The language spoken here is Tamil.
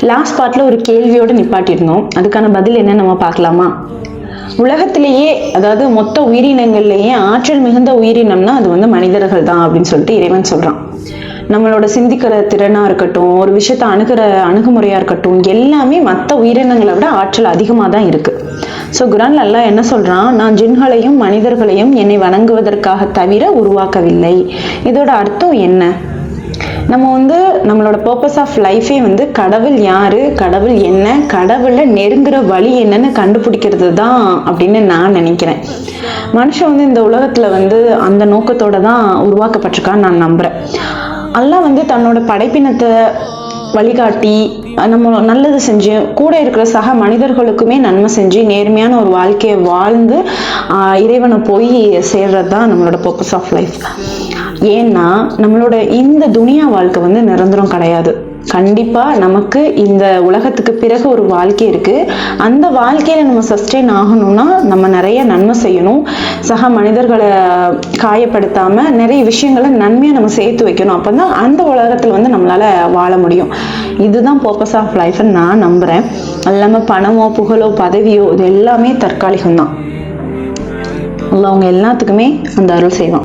லாஸ்ட் பார்ட்ல ஒரு கேள்வியோடு நிப்பாட்டியிருந்தோம். அதுக்கான பதில் என்ன நம்ம பார்க்கலாமா? உலகத்திலேயே, அதாவது மொத்த உயிரினங்கள்லேயே ஆற்றல் மிகுந்த உயிரினம்னா அது மனிதர்கள் தான் அப்படின்னு சொல்லிட்டு இறைவன் சொல்றான். நம்மளோட சிந்திக்கிற திறனா இருக்கட்டும், ஒரு விஷயத்த அணுகிற அணுகுமுறையா இருக்கட்டும், எல்லாமே மற்ற உயிரினங்களை விட ஆற்றல் அதிகமாக தான் இருக்கு. ஸோ குரான்ல அல்லாஹ் என்ன சொல்றான், நான் ஜின்களையும் மனிதர்களையும் என்னை வணங்குவதற்காக தவிர உருவாக்கவில்லை. இதோட அர்த்தம் என்ன? நம்ம நம்மளோட பர்பஸ் ஆஃப் லைஃபே கடவுள் யாரு, கடவுள் என்ன, கடவுளை நெருங்குற வழி என்னன்னு கண்டுபிடிக்கிறது தான் அப்படின்னு நான் நினைக்கிறேன். மனுஷன் இந்த உலகத்துல அந்த நோக்கத்தோட தான் உருவாக்கப்பட்டிருக்கான்னு நான் நம்புறேன். அல்லாஹ் தன்னோட படைப்பினத்தை வழிகாட்டி நம்ம நல்லது செஞ்சு கூட இருக்கிற சக மனிதர்களுக்குமே நன்மை செஞ்சு நேர்மையான ஒரு வாழ்க்கையை வாழ்ந்து இறைவனை போய் சேர்றது தான் நம்மளோட பர்பஸ் ஆஃப் லைஃப். ஏன்னா நம்மளோட இந்த துனியா வாழ்க்கை நிரந்தரம் கிடையாது. கண்டிப்பா நமக்கு இந்த உலகத்துக்கு பிறகு ஒரு வாழ்க்கை இருக்கு. அந்த வாழ்க்கையில நம்ம சஸ்டெயின் ஆகணும்னா நம்ம நிறைய நன்மை செய்யணும். சக மனிதர்களை காயப்படுத்தாம நிறைய விஷயங்களை நன்மையா நம்ம சேர்த்து வைக்கணும். அப்பதான் அந்த உலகத்துல நம்மளால வாழ முடியும். இதுதான் பர்பஸ் ஆஃப் லைஃப்னு நான் நம்புறேன். அது இல்லாம பணமோ புகழோ பதவியோ இது எல்லாமே தற்காலிகம் தான். அவங்க எல்லாத்துக்குமே அந்த அருள் செய்வான்.